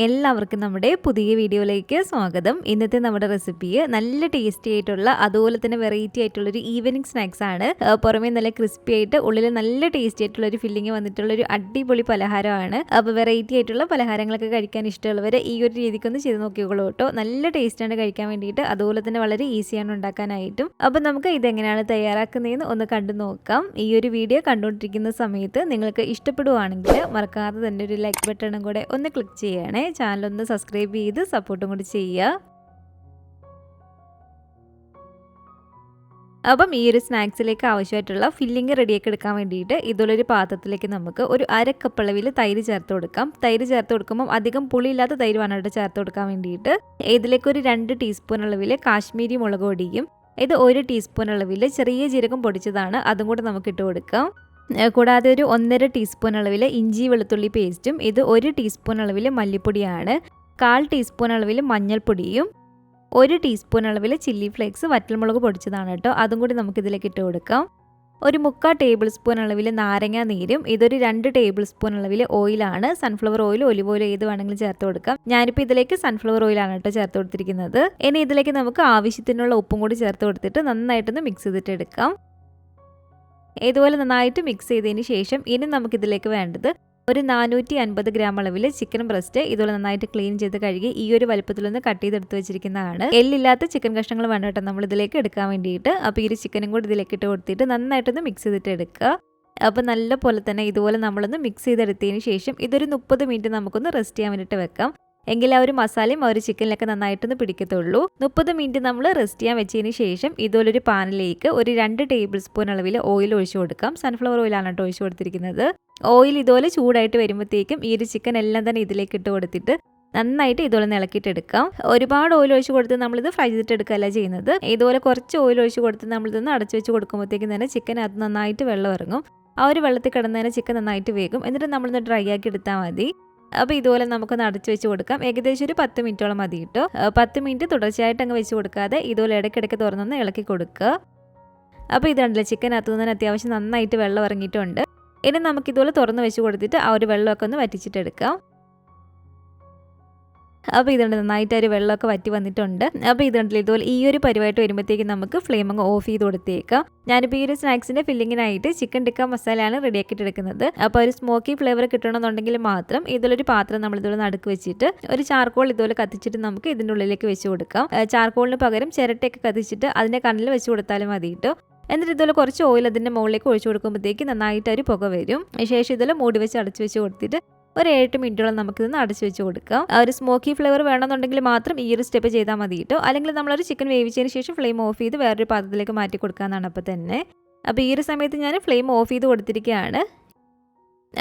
എല്ലാവർക്കും നമ്മുടെ പുതിയ വീഡിയോയിലേക്ക് സ്വാഗതം. ഇന്നത്തെ നമ്മുടെ റെസിപ്പി നല്ല ടേസ്റ്റി ആയിട്ടുള്ള അതുപോലെ തന്നെ വെറൈറ്റി ആയിട്ടുള്ള ഒരു ഈവനിങ് സ്നാക്സ് ആണ്. പുറമേ നല്ല ക്രിസ്പി ആയിട്ട് ഉള്ളിൽ നല്ല ടേസ്റ്റി ആയിട്ടുള്ള ഒരു ഫില്ലിങ് വന്നിട്ടുള്ള ഒരു അടിപൊളി പലഹാരമാണ്. അപ്പോൾ വെറൈറ്റി ആയിട്ടുള്ള പലഹാരങ്ങളൊക്കെ കഴിക്കാൻ ഇഷ്ടമുള്ളവർ ഈ ഒരു രീതിക്കൊന്ന് ചെയ്ത് നോക്കിക്കോളൂ കേട്ടോ. നല്ല ടേസ്റ്റാണ് കഴിക്കാൻ വേണ്ടിയിട്ട്, അതുപോലെ തന്നെ വളരെ ഈസിയാണ് ഉണ്ടാക്കാനായിട്ടും. അപ്പോൾ നമുക്ക് ഇതെങ്ങനെയാണ് തയ്യാറാക്കുന്നതെന്ന് ഒന്ന് കണ്ടു നോക്കാം. ഈ ഒരു വീഡിയോ കണ്ടുകൊണ്ടിരിക്കുന്ന സമയത്ത് നിങ്ങൾക്ക് ഇഷ്ടപ്പെടുവാണെങ്കിൽ മറക്കാതെ തന്നെ ഒരു ലൈക്ക് ബട്ടണും കൂടെ ഒന്ന് ക്ലിക്ക് ചെയ്യണേ. ചാനൽ ഒന്ന് സബ്സ്ക്രൈബ് ചെയ്ത് സപ്പോർട്ടും കൂടി ചെയ്യുക. അപ്പം ഈ ഒരു സ്നാക്സിലേക്ക് ആവശ്യമായിട്ടുള്ള ഫില്ലിങ് റെഡിയാക്കി എടുക്കാൻ വേണ്ടിയിട്ട് ഇതുള്ളൊരു പാത്രത്തിലേക്ക് നമുക്ക് ഒരു അരക്കപ്പ് അളവിൽ തൈര് ചേർത്ത് കൊടുക്കാം. തൈര് ചേർത്ത് കൊടുക്കുമ്പോൾ അധികം പുളിയില്ലാത്ത തൈര് വേണം ചേർത്ത് കൊടുക്കാൻ വേണ്ടിയിട്ട്. ഇതിലേക്ക് ഒരു 2 ടീസ്പൂൺ അളവിൽ കാശ്മീരി മുളക് പൊടിയും, ഇത് 1 ടീസ്പൂൺ അളവിൽ ചെറിയ ജീരകം പൊടിച്ചതാണ്, അതും കൂടെ നമുക്ക് ഇട്ട് കൊടുക്കാം. കൂടാതെ ഒരു 1.5 ടീസ്പൂൺ അളവിൽ ഇഞ്ചി വെളുത്തുള്ളി പേസ്റ്റും, ഇത് 1 ടീസ്പൂൺ അളവിൽ മല്ലിപ്പൊടിയാണ്, 1/4 ടീസ്പൂൺ അളവിൽ മഞ്ഞൾപ്പൊടിയും, 1 ടീസ്പൂൺ അളവിൽ ചില്ലി ഫ്ലേക്സ് വറ്റൽമുളക് പൊടിച്ചതാണ് കേട്ടോ, അതും കൂടി നമുക്കിതിലേക്ക് ഇട്ട് കൊടുക്കാം. ഒരു 3/4 ടേബിൾ സ്പൂൺ അളവിൽ നാരങ്ങ നീരും, ഇതൊരു 2 ടേബിൾ സ്പൂൺ അളവിൽ ഓയിലാണ്. സൺഫ്ലവർ ഓയിൽ, ഒലിവ് ഓയിൽ ഏത് വേണമെങ്കിലും ചേർത്ത് കൊടുക്കാം. ഞാനിപ്പോൾ ഇതിലേക്ക് സൺഫ്ലവർ ഓയിലാണ് കേട്ടോ ചേർത്ത് കൊടുത്തിരിക്കുന്നത്. ഇനി ഇതിലേക്ക് നമുക്ക് ആവശ്യത്തിനുള്ള ഉപ്പും കൂടി ചേർത്ത് കൊടുത്തിട്ട് നന്നായിട്ടൊന്ന് മിക്സ് ചെയ്തിട്ട് എടുക്കാം. ഇതുപോലെ നന്നായിട്ട് മിക്സ് ചെയ്തതിന് ശേഷം ഇനി നമുക്കിതിലേക്ക് വേണ്ടത് ഒരു 450 ഗ്രാം അളവിൽ ചിക്കൻ ബ്രസ്റ്റ്. ഇതുപോലെ നന്നായിട്ട് ക്ലീൻ ചെയ്ത് കഴുകി ഈ ഒരു വലുപ്പത്തിലൊന്ന് കട്ട് ചെയ്തെടുത്ത് വെച്ചിരിക്കുന്നതാണ്. എല്ലില്ലാത്ത ചിക്കൻ കഷ്ണങ്ങൾ വേണം കേട്ടോ നമ്മൾ ഇതിലേക്ക് എടുക്കാൻ വേണ്ടിയിട്ട്. അപ്പോൾ ഈ ഒരു ചിക്കനും കൂടി ഇതിലേക്ക് ഇട്ട് കൊടുത്തിട്ട് നന്നായിട്ടൊന്ന് മിക്സ് ചെയ്തിട്ട് എടുക്കുക. അപ്പോൾ നല്ല പോലെ തന്നെ ഇതുപോലെ നമ്മളൊന്ന് മിക്സ് ചെയ്തെടുത്തതിന് ശേഷം ഇതൊരു 30 മിനിറ്റ് നമുക്കൊന്ന് റെസ്റ്റ് ചെയ്യാൻ വേണ്ടിയിട്ട് വെക്കാം. എങ്കിൽ ആ ഒരു മസാലയും ആ ഒരു ചിക്കനിലൊക്കെ നന്നായിട്ടൊന്ന് പിടിക്കത്തുള്ളൂ. 30 മിനിറ്റ് നമ്മൾ റെസ്റ്റ് ചെയ്യാൻ വെച്ചതിന് ശേഷം ഇതുപോലൊരു പാനിലേക്ക് ഒരു 2 ടേബിൾ സ്പൂൺ അളവിൽ ഓയിൽ ഒഴിച്ചു കൊടുക്കാം. സൺഫ്ലവർ ഓയിലാണ് കേട്ടോ ഒഴിച്ചു കൊടുത്തിരിക്കുന്നത്. ഓയിൽ ഇതുപോലെ ചൂടായിട്ട് വരുമ്പോഴത്തേക്കും ഈ ഒരു ചിക്കൻ എല്ലാം തന്നെ ഇതിലേക്ക് ഇട്ട് കൊടുത്തിട്ട് നന്നായിട്ട് ഇതുപോലെ ഇളക്കിയിട്ടെടുക്കാം. ഒരുപാട് ഓയിൽ ഒഴിച്ച് കൊടുത്ത് നമ്മളിത് ഫ്രൈ ചെയ്തിട്ട് എടുക്കുകയല്ല ചെയ്യുന്നത്. ഇതുപോലെ കുറച്ച് ഓയിൽ ഒഴിച്ച് കൊടുത്ത് നമ്മളിതൊന്ന് അടച്ചു വെച്ച് കൊടുക്കുമ്പോഴത്തേക്കും തന്നെ ചിക്കൻ അത് നന്നായിട്ട് വെള്ളം ഇറങ്ങും. ആ ഒരു വെള്ളത്തിൽ കിടന്നതിന് ചിക്കൻ നന്നായിട്ട് വേഗം. എന്നിട്ട് നമ്മളിന്ന് ഡ്രൈ ആക്കി എടുത്താൽ മതി. അപ്പോൾ ഇതുപോലെ നമുക്കൊന്ന് അടച്ചു വെച്ച് കൊടുക്കാം. ഏകദേശം ഒരു 10 മിനിറ്റോളം മതി കേട്ടോ. 10 മിനിറ്റ് തുടർച്ചയായിട്ട് അങ്ങ് വെച്ച് കൊടുക്കാതെ ഇതുപോലെ ഇടയ്ക്കിടയ്ക്ക് തുറന്നൊന്ന് ഇളക്കി കൊടുക്കുക. അപ്പോൾ ഇതാണല്ലോ ചിക്കനകത്തു നിന്ന് അത്യാവശ്യം നന്നായിട്ട് വെള്ളം ഇറങ്ങിയിട്ടുണ്ട്. ഇനി നമുക്കിതുപോലെ തുറന്ന് വെച്ച് കൊടുത്തിട്ട് ആ ഒരു വെള്ളമൊക്കെ ഒന്ന് വറ്റിച്ചിട്ടെടുക്കാം. അപ്പോൾ ഇതുണ്ട് നന്നായിട്ട് ഒരു വെള്ളമൊക്കെ വറ്റി വന്നിട്ടുണ്ട്. അപ്പോൾ ഇതുണ്ടല്ലോ ഇതുപോലെ ഈ ഒരു പരിവായിട്ട് വരുമ്പോഴത്തേക്ക് നമുക്ക് ഫ്ലെയിം അങ്ങ് ഓഫ് ചെയ്ത് കൊടുത്തേക്കാം. ഞാനിപ്പോൾ ഈ ഒരു സ്നാക്സിൻ്റെ ഫില്ലിങ്ങിനായിട്ട് ചിക്കൻ ടിക്ക മസാലയാണ് റെഡിയാക്കിയിട്ട് എടുക്കുന്നത്. അപ്പോൾ ഒരു സ്മോക്കി ഫ്ലേവർ കിട്ടണമെന്നുണ്ടെങ്കിൽ മാത്രം ഇതിലൊരു പാത്രം നമ്മൾ ഇതുപോലെ നടുക്ക് വെച്ചിട്ട് ഒരു ചാർക്കോൾ ഇതുപോലെ കത്തിച്ചിട്ട് നമുക്ക് ഇതിൻ്റെ ഉള്ളിലേക്ക് വെച്ച് കൊടുക്കാം. ചാർക്കോളിന് പകരം ചിരട്ടയൊക്കെ കത്തിച്ചിട്ട് അതിൻ്റെ കണ്ണിൽ വെച്ച് കൊടുത്താലും മതി കേട്ടോ. എന്നിട്ട് ഇതുപോലെ കുറച്ച് ഓയിൽ അതിൻ്റെ മുകളിലേക്ക് ഒഴിച്ചു കൊടുക്കുമ്പോഴത്തേക്ക് നന്നായിട്ട് ഒരു പുക വരും. ശേഷം ഇതുപോലെ മൂടി വെച്ച് അടച്ചു വെച്ച് കൊടുത്തിട്ട് ഒരു 7 മിനിറ്റോളം നമുക്കിതൊന്ന് അടച്ചു വെച്ച് കൊടുക്കാം. ആ ഒരു സ്മോക്കി ഫ്ലേവർ വേണമെന്നുണ്ടെങ്കിൽ മാത്രം ഈ ഒരു സ്റ്റെപ്പ് ചെയ്താൽ മതി കേട്ടോ. അല്ലെങ്കിൽ നമ്മളൊരു ചിക്കൻ വേവിച്ചതിന് ശേഷം ഫ്ലെയിം ഓഫ് ചെയ്ത് വേറൊരു പാത്രത്തിലേക്ക് മാറ്റി കൊടുക്കാമെന്നാണ് അപ്പോൾ തന്നെ. അപ്പോൾ ഈ ഒരു സമയത്ത് ഞാൻ ഫ്ലെയിം ഓഫ് ചെയ്ത് കൊടുത്തിരിക്കുകയാണ്.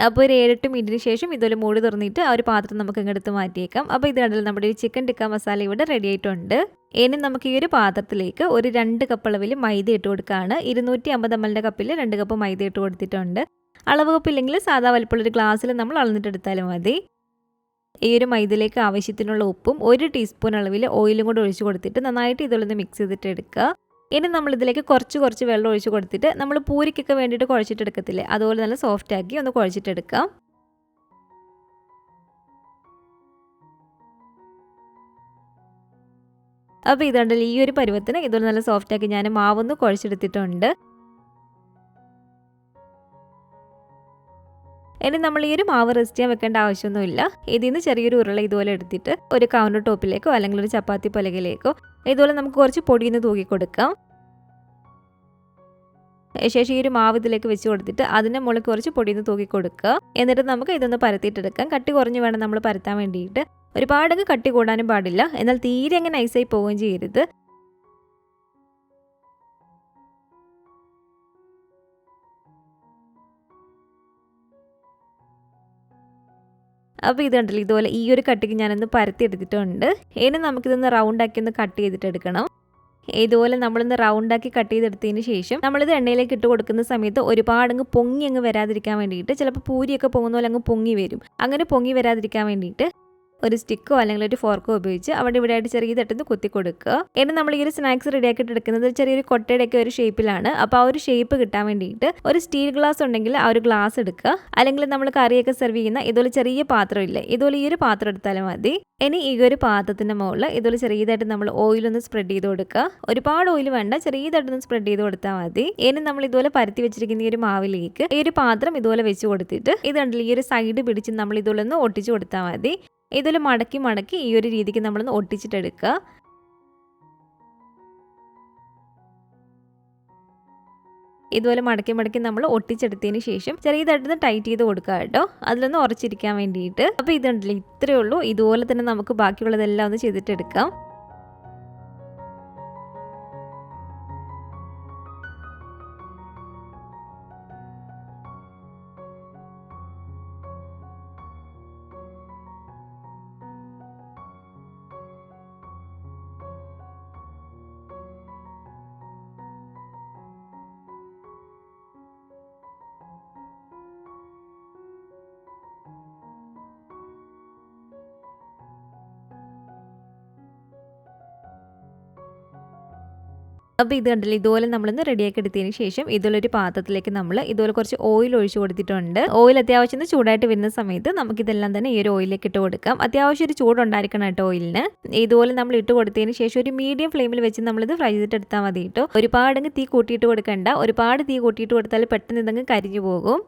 അപ്പോൾ ഒരു 7-8 മിനിറ്റിന് ശേഷം ഇതുപോലെ മൂടി തുറന്നിട്ട് ആ ഒരു പാത്രം നമുക്ക് ഇങ്ങെടുത്ത് മാറ്റിയേക്കാം. അപ്പോൾ ഇത് കണ്ടല്ലോ നമ്മുടെ ഈ ചിക്കൻ ടിക്ക മസാല ഇവിടെ റെഡി ആയിട്ടുണ്ട്. ഇനി നമുക്ക് ഈ ഒരു പാത്രത്തിലേക്ക് ഒരു 2 കപ്പ് അളവിൽ മൈദ ഇട്ട് കൊടുക്കുകയാണ്. 250 ml കപ്പിൽ 2 കപ്പ് മൈദ ഇട്ട് കൊടുത്തിട്ടുണ്ട്. അളവ് കപ്പില്ലെങ്കിൽ സാധാ വലിപ്പമുള്ളൊരു ഗ്ലാസ്സിൽ നമ്മൾ അളന്നിട്ടെടുത്താലും മതി. ഈ ഒരു മൈദയിലേക്ക് ആവശ്യത്തിനുള്ള ഉപ്പും 1 ടീസ്പൂൺ അളവിൽ ഓയിലും കൂടെ ഒഴിച്ച് കൊടുത്തിട്ട് നന്നായിട്ട് ഇതുപോലെ മിക്സ് ചെയ്തിട്ട് എടുക്കുക. ഇനി നമ്മളിതിലേക്ക് കുറച്ച് വെള്ളം ഒഴിച്ച് കൊടുത്തിട്ട് നമ്മൾ പൂരിക്കൊക്കെ വേണ്ടിയിട്ട് കുഴച്ചിട്ടെടുക്കത്തില്ലേ, അതുപോലെ നല്ല സോഫ്റ്റ് ആക്കി ഒന്ന് കുഴച്ചിട്ടെടുക്കാം. അപ്പോൾ ഇതുണ്ടല്ലോ ഈ ഒരു പരുവത്തിന് ഇതുപോലെ നല്ല സോഫ്റ്റ് ആക്കി ഞാൻ മാവൊന്ന് കുഴച്ചെടുത്തിട്ടുണ്ട്. ഇനി നമ്മൾ ഈ ഒരു മാവ് റെസ്റ്റ് ചെയ്യാൻ വെക്കേണ്ട ആവശ്യമൊന്നുമില്ല. ഇതിൽ നിന്ന് ചെറിയൊരു ഉരുള ഇതുപോലെ എടുത്തിട്ട് ഒരു കൗണ്ടർ ടോപ്പിലേക്കോ അല്ലെങ്കിൽ ഒരു ചപ്പാത്തി പലകയിലേക്കോ ഇതുപോലെ നമുക്ക് കുറച്ച് പൊടിയൊന്ന് തൂക്കി കൊടുക്കാം. ശേഷം ഈ ഒരു മാവ് ഇതിലേക്ക് വെച്ച് കൊടുത്തിട്ട് അതിൻ്റെ മുകളിൽ കുറച്ച് പൊടിയൊന്ന് തൂക്കി കൊടുക്കുക. എന്നിട്ട് നമുക്ക് ഇതൊന്ന് പരത്തിയിട്ടെടുക്കാം. കട്ടി കുറഞ്ഞ് വേണം നമ്മൾ പരത്താൻ വേണ്ടിയിട്ട്. ഒരുപാടൊക്കെ കട്ടി കൂടാനും പാടില്ല, എന്നാൽ തീരെ അങ്ങനെ നൈസായി പോവുകയും ചെയ്യരുത്. അപ്പോൾ ഇത് കണ്ടില്ല ഇതുപോലെ ഈ ഒരു കട്ടിക്ക് ഞാനൊന്ന് പരത്തി എടുത്തിട്ടുണ്ട്. ഇനി നമുക്കിതൊന്ന് റൗണ്ടാക്കി ഒന്ന് കട്ട് ചെയ്തിട്ടെടുക്കണം. ഇതുപോലെ നമ്മളൊന്ന് റൗണ്ടാക്കി കട്ട് ചെയ്തെടുത്തതിന് ശേഷം നമ്മളിത് എണ്ണയിലേക്ക് ഇട്ട് കൊടുക്കുന്ന സമയത്ത് ഒരുപാടങ്ങ് പൊങ്ങി അങ്ങ് വരാതിരിക്കാൻ വേണ്ടിയിട്ട്, ചിലപ്പോൾ പൂരിയൊക്കെ പൊങ്ങുന്ന പോലെ അങ്ങ് പൊങ്ങി വരും. അങ്ങനെ പൊങ്ങി വരാതിരിക്കാൻ വേണ്ടിയിട്ട് ഒരു സ്റ്റിക്കോ അല്ലെങ്കിൽ ഒരു ഫോർക്കോ ഉപയോഗിച്ച് അവിടെ ഇവിടെ ആയിട്ട് ചെറിയതായിട്ടൊന്ന് കുത്തി കൊടുക്കുക. ഇനി നമ്മൾ ഈ ഒരു സ്നാക്സ് റെഡിയാക്കിയിട്ട് എടുക്കുന്നത് ചെറിയൊരു കൊട്ടയുടെയൊക്കെ ഒരു ഷേപ്പിലാണ്. അപ്പോൾ ആ ഒരു ഷേപ്പ് കിട്ടാൻ വേണ്ടിയിട്ട് ഒരു സ്റ്റീൽ ഗ്ലാസ് ഉണ്ടെങ്കിൽ ആ ഒരു ഗ്ലാസ് എടുക്കുക. അല്ലെങ്കിൽ നമ്മൾ കറിയൊക്കെ സെർവ് ചെയ്യുന്ന ഇതുപോലെ ചെറിയ പാത്രം ഇല്ലേ, ഇതുപോലെ ഈ ഒരു പാത്രം എടുത്താലും മതി. ഇനി ഈ ഒരു പാത്രത്തിന്റെ മുകളിൽ ഇതുപോലെ ചെറിയതായിട്ട് നമ്മൾ ഓയിലൊന്ന് സ്പ്രെഡ് ചെയ്ത് കൊടുക്കുക. ഒരുപാട് ഓയിൽ വേണ്ട, ചെറിയതായിട്ടൊന്ന് സ്പ്രെഡ് ചെയ്ത് കൊടുത്താൽ മതി. ഇനി നമ്മൾ ഇതുപോലെ പരത്തി വെച്ചിരിക്കുന്ന ഈ ഒരു മാവിലേക്ക് ഈ ഒരു പാത്രം ഇതുപോലെ വെച്ച് കൊടുത്തിട്ട് ഇത് കണ്ടില്ല, ഈ ഒരു സൈഡ് പിടിച്ച് നമ്മൾ ഇതുപോലെ ഒന്ന് ഒട്ടിച്ച് കൊടുത്താൽ മതി. ഇതുപോലെ മടക്കി മടക്കി ഈ ഒരു രീതിക്ക് നമ്മളൊന്ന് ഒട്ടിച്ചിട്ടെടുക്കുക. ഇതുപോലെ മടക്കി മടക്കി നമ്മൾ ഒട്ടിച്ചെടുത്തതിന് ശേഷം ചെറിയതായിട്ടൊന്ന് ടൈറ്റ് ചെയ്ത് കൊടുക്കുക കേട്ടോ, അതിലൊന്ന് ഉറച്ചിരിക്കാൻ വേണ്ടിയിട്ട്. അപ്പോൾ ഇതുണ്ടല്ലോ, ഇത്രയേ ഉള്ളൂ. ഇതുപോലെ തന്നെ നമുക്ക് ബാക്കിയുള്ളതെല്ലാം ഒന്ന് ചെയ്തിട്ടെടുക്കാം. അപ്പോൾ ഇത് കണ്ടില്ല, ഇതുപോലെ നമ്മളൊന്ന് റെഡിയാക്കി എടുത്തതിന് ശേഷം ഇതുപോലൊരു പാത്രത്തിലേക്ക് നമ്മൾ ഇതുപോലെ കുറച്ച് ഓയിൽ ഒഴിച്ച് കൊടുത്തിട്ടുണ്ട്. ഓയിൽ അത്യാവശ്യം ചൂടായിട്ട് വരുന്ന സമയത്ത് നമുക്കിതെല്ലാം തന്നെ ഈ ഒരു ഓയിലേക്ക് ഇട്ട് കൊടുക്കാം. അത്യാവശ്യം ഒരു ചൂടുണ്ടായിരിക്കണം കേട്ടോ ഓയിലിന്. ഇതുപോലെ നമ്മൾ ഇട്ട് കൊടുത്തതിന് ശേഷം ഒരു മീഡിയം ഫ്ലെയിമിൽ വെച്ച് നമ്മളിത് ഫ്രൈ ചെയ്തിട്ട് എടുത്താൽ മതി കേട്ടോ. ഒരുപാടങ്ങ് തീ കൂട്ടിയിട്ട് കൊടുക്കണ്ട. ഒരുപാട് തീ കൂട്ടിയിട്ട് കൊടുത്താൽ പെട്ടെന്ന് ഇതങ്ങ് കരിഞ്ഞു പോകും.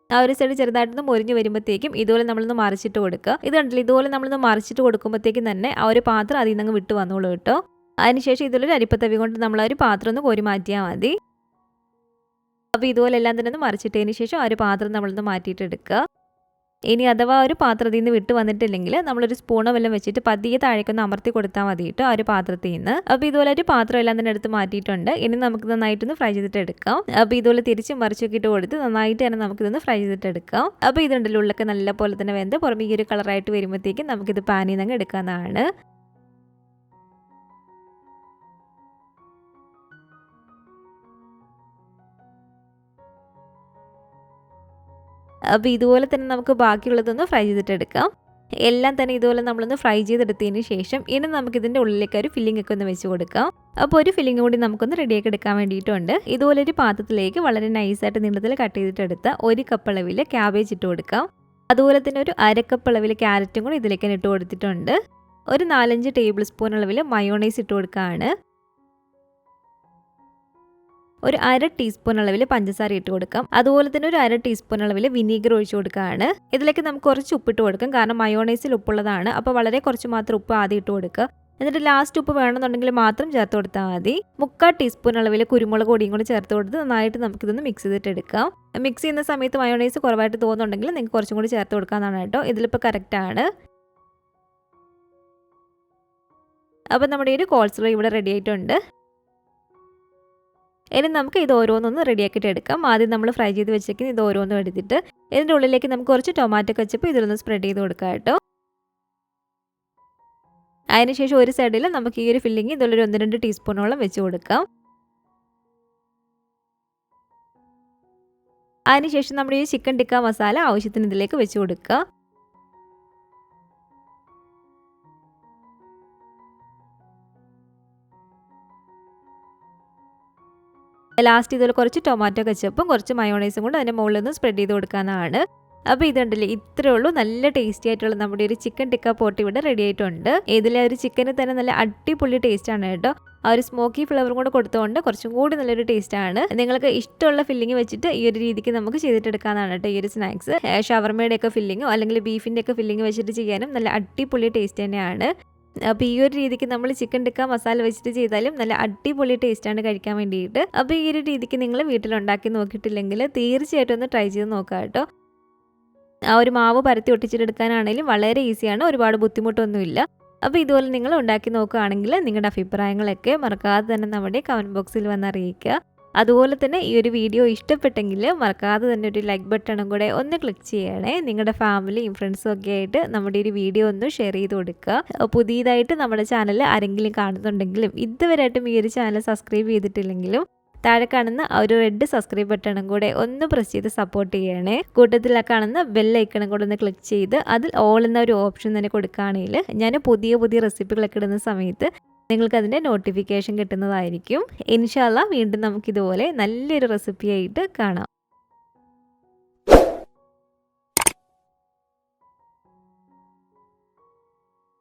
ആ ഒരു സൈഡ് ചെറുതായിട്ടൊന്ന് മൊരിഞ്ഞ് വരുമ്പോഴത്തേക്കും ഇതുപോലെ നമ്മളൊന്ന് മറിച്ചിട്ട് കൊടുക്കുക. ഇത് കണ്ടില്ല, ഇതുപോലെ നമ്മളൊന്ന് മറിച്ചിട്ട് കൊടുക്കുമ്പോഴത്തേക്കും തന്നെ ആ ഒരു പാത്രം അതിൽ നിന്ന് വിട്ട് വന്നോളൂ കേട്ടോ. അതിനുശേഷം ഇതിലൊരു അരിപ്പത്തവി കൊണ്ട് നമ്മൾ ആ ഒരു പാത്രം ഒന്ന് കോരി മാറ്റിയാൽ മതി. അപ്പോൾ ഇതുപോലെ എല്ലാം തന്നെ ഒന്ന് മറിച്ചിട്ടതിന് ശേഷം ആ ഒരു പാത്രം നമ്മളൊന്ന് മാറ്റിയിട്ട് എടുക്കുക. ഇനി അഥവാ ഒരു പാത്രത്തിൽ നിന്ന് വിട്ട് വന്നിട്ടില്ലെങ്കിൽ നമ്മളൊരു സ്പൂണോ വല്ലതും വെച്ചിട്ട് പതിയെ താഴേക്കൊന്ന് അമർത്തി കൊടുത്താൽ മതി കേട്ടോ ആ ഒരു പാത്രത്തിൽ നിന്ന്. അപ്പോൾ ഇതുപോലെ ഒരു പാത്രം എല്ലാം തന്നെ എടുത്ത് മാറ്റിയിട്ടുണ്ട്. ഇനി നമുക്ക് നന്നായിട്ടൊന്ന് ഫ്രൈ ചെയ്തിട്ട് എടുക്കാം. അപ്പോൾ ഇതുപോലെ തിരിച്ച് മറിച്ചൊക്കെ കൊടുത്ത് നന്നായിട്ട് തന്നെ നമുക്കിതൊന്ന് ഫ്രൈ ചെയ്തിട്ട് എടുക്കാം. അപ്പോൾ ഇതുണ്ടല്ലോ, ഉള്ളൊക്കെ നല്ല പോലെ തന്നെ വെന്ത് പുറമേ ഈ ഒരു കളറായിട്ട് വരുമ്പോഴത്തേക്കും നമുക്കിത് പാനിൽ നിന്ന് എടുക്കാവുന്നതാണ്. അപ്പോൾ ഇതുപോലെ തന്നെ നമുക്ക് ബാക്കിയുള്ളതൊന്ന് ഫ്രൈ ചെയ്തിട്ടെടുക്കാം. എല്ലാം തന്നെ ഇതുപോലെ നമ്മളൊന്ന് ഫ്രൈ ചെയ്തെടുത്തതിന് ശേഷം ഇനി നമുക്കിതിൻ്റെ ഉള്ളിലേക്ക് ഒരു ഫില്ലിംഗ് ഒക്കെ ഒന്ന് വെച്ച് കൊടുക്കാം. അപ്പോൾ ഒരു ഫില്ലിംഗ് കൂടി നമുക്കൊന്ന് റെഡിയാക്കി എടുക്കാൻ വേണ്ടിയിട്ടുണ്ട്. ഇതുപോലെ ഒരു പാത്രത്തിലേക്ക് വളരെ നൈസായിട്ട് നീളത്തിൽ കട്ട് ചെയ്തിട്ടെടുത്ത 1 കപ്പ് അളവിൽ ക്യാബേജ് ഇട്ട് കൊടുക്കാം. അതുപോലെ തന്നെ ഒരു 1/2 കപ്പ് അളവിൽ ക്യാരറ്റും കൂടി ഇതിലേക്ക് ഇട്ട് കൊടുത്തിട്ടുണ്ട്. ഒരു 4-5 ടേബിൾ സ്പൂൺ അളവിൽ മയോണൈസ് ഇട്ട് കൊടുക്കുകയാണ്. ഒരു 1/2 ടീസ്പൂൺ അളവിൽ പഞ്ചസാര ഇട്ട് കൊടുക്കാം. അതുപോലെ തന്നെ ഒരു 1/2 ടീസ്പൂൺ അളവിൽ വിനീഗർ ഒഴിച്ച് കൊടുക്കുകയാണ്. ഇതിലേക്ക് നമുക്ക് കുറച്ച് ഉപ്പിട്ട് കൊടുക്കാം, കാരണം മയോണൈസിൽ ഉപ്പുള്ളതാണ്. അപ്പോൾ വളരെ കുറച്ച് മാത്രം ഉപ്പ് ആദ്യം ഇട്ട് കൊടുക്കുക. എന്നിട്ട് ലാസ്റ്റ് ഉപ്പ് വേണമെന്നുണ്ടെങ്കിൽ മാത്രം ചേർത്ത് കൊടുത്താൽ മതി. 3/4 ടീസ്പൂൺ അളവിൽ കുരുമുളക് പൊടിയും കൂടി ചേർത്ത് കൊടുത്ത് നന്നായിട്ട് നമുക്കിതൊന്ന് മിക്സ് ചെയ്തിട്ട് എടുക്കാം. മിക്സ് ചെയ്യുന്ന സമയത്ത് മയോണൈസ് കുറവായിട്ട് തോന്നുന്നുണ്ടെങ്കിൽ നിങ്ങൾക്ക് കുറച്ചും കൂടി ചേർത്ത് കൊടുക്കാമെന്നാണ് കേട്ടോ. ഇതിലിപ്പോൾ കറക്റ്റാണ്. അപ്പോൾ നമ്മുടെ ഒരു കോൾസ്ലോ ഇവിടെ റെഡി ആയിട്ടുണ്ട്. ഇനി നമുക്ക് ഇത് ഓരോന്നൊന്ന് റെഡിയാക്കിയിട്ട് എടുക്കാം. ആദ്യം നമ്മൾ ഫ്രൈ ചെയ്ത് വെച്ചേക്കുന്ന ഇത് ഓരോന്നും എടുത്തിട്ട് ഇതിൻ്റെ ഉള്ളിലേക്ക് നമുക്ക് കുറച്ച് ടൊമാറ്റോ കച്ചപ്പ് ഇതിലൊന്ന് സ്പ്രെഡ് ചെയ്ത് കൊടുക്കാം കേട്ടോ. അതിനുശേഷം ഒരു സൈഡിൽ നമുക്ക് ഈ ഒരു ഫില്ലിങ് ഇതിലൊരു 1-2 ടീസ്പൂണോളം വെച്ച് കൊടുക്കാം. അതിനുശേഷം നമ്മുടെ ഈ ചിക്കൻ ടിക്ക മസാല ആവശ്യത്തിന് ഇതിലേക്ക് വെച്ച് കൊടുക്കുക. ലാസ്റ്റ് ഇതിൽ കുറച്ച് ടൊമാറ്റോ കച്ചപ്പും കുറച്ച് മയോണൈസും കൂടെ അതിൻ്റെ മുകളിൽ നിന്ന് സ്പ്രെഡ് ചെയ്ത് കൊടുക്കാനാണ്. അപ്പോൾ ഇതുണ്ടല്ലേ, ഇത്രയേ ഉള്ളൂ. നല്ല ടേസ്റ്റി ആയിട്ടുള്ള നമ്മുടെ ഒരു ചിക്കൻ ടിക്ക പോട്ട് ഇവിടെ റെഡി ആയിട്ടുണ്ട്. ഇതിലെ ഒരു ചിക്കന് തന്നെ നല്ല അടിപൊളി ടേസ്റ്റാണ് കേട്ടോ. ആ ഒരു സ്മോക്കി ഫ്ലേവറും കൂടെ കൊടുത്തുകൊണ്ട് കുറച്ചും കൂടി നല്ലൊരു ടേസ്റ്റാണ്. നിങ്ങൾക്ക് ഇഷ്ടമുള്ള ഫില്ലിങ് വെച്ചിട്ട് ഈ ഒരു രീതിക്ക് നമുക്ക് ചെയ്തിട്ടെടുക്കാനാണ് കേട്ടോ ഈ ഒരു സ്നാക്സ്. ഷവർമയുടെ ഒക്കെ ഫില്ലിങ്ങോ അല്ലെങ്കിൽ ബീഫിൻ്റെ ഒക്കെ ഫില്ലിങ് വെച്ചിട്ട് ചെയ്യാനും നല്ല അടിപൊളി ടേസ്റ്റ് തന്നെയാണ്. അപ്പോൾ ഈ ഒരു രീതിക്ക് നമ്മൾ ചിക്കൻ ടിക്ക മസാല വെച്ചിട്ട് ചെയ്താലും നല്ല അടിപൊളി ടേസ്റ്റാണ് കഴിക്കാൻ വേണ്ടിയിട്ട്. അപ്പോൾ ഈ ഒരു രീതിക്ക് നിങ്ങൾ വീട്ടിലുണ്ടാക്കി നോക്കിയിട്ടില്ലെങ്കിൽ തീർച്ചയായിട്ടും ഒന്ന് ട്രൈ ചെയ്ത് നോക്കാം കേട്ടോ. ആ ഒരു മാവ് പരത്തി ഒട്ടിച്ചിട്ടെടുക്കാനാണെങ്കിലും വളരെ ഈസിയാണ്, ഒരുപാട് ബുദ്ധിമുട്ടൊന്നുമില്ല. അപ്പോൾ ഇതുപോലെ നിങ്ങൾ ഉണ്ടാക്കി നോക്കുകയാണെങ്കിൽ നിങ്ങളുടെ അഭിപ്രായങ്ങളൊക്കെ മറക്കാതെ തന്നെ നമ്മുടെ കമൻറ്റ് ബോക്സിൽ വന്ന് അറിയിക്കുക. അതുപോലെ തന്നെ ഈ ഒരു വീഡിയോ ഇഷ്ടപ്പെട്ടെങ്കിൽ മറക്കാതെ തന്നെ ഒരു ലൈക്ക് ബട്ടണും കൂടെ ഒന്ന് ക്ലിക്ക് ചെയ്യണേ. നിങ്ങളുടെ ഫാമിലിയും ഫ്രണ്ട്സും ഒക്കെ ആയിട്ട് നമ്മുടെ ഒരു വീഡിയോ ഒന്ന് ഷെയർ ചെയ്ത് കൊടുക്കുക. പുതിയതായിട്ട് നമ്മുടെ ചാനൽ ആരെങ്കിലും കാണുന്നുണ്ടെങ്കിലും ഇതുവരെയായിട്ടും ഈ ഒരു ചാനൽ സബ്സ്ക്രൈബ് ചെയ്തിട്ടില്ലെങ്കിലും താഴെ കാണുന്ന ആ ഒരു റെഡ് സബ്സ്ക്രൈബ് ബട്ടണും കൂടെ ഒന്ന് പ്രസ് ചെയ്ത് സപ്പോർട്ട് ചെയ്യണേ. കൂട്ടത്തിൽ ആ കാണുന്ന ബെൽ ഐക്കണും കൂടെ ഒന്ന് ക്ലിക്ക് ചെയ്ത് അതിൽ ഓൾ എന്ന ഒരു ഓപ്ഷൻ തന്നെ കൊടുക്കുകയാണെങ്കിൽ ഞാൻ പുതിയ റെസിപ്പികളൊക്കെ ഇടുന്ന സമയത്ത് നിങ്ങൾക്ക് അതിൻ്റെ നോട്ടിഫിക്കേഷൻ കിട്ടുന്നതായിരിക്കും. ഇൻഷാ അല്ലാഹ് വീണ്ടും നമുക്കിതുപോലെ നല്ലൊരു റെസിപ്പിയായിട്ട് കാണാം.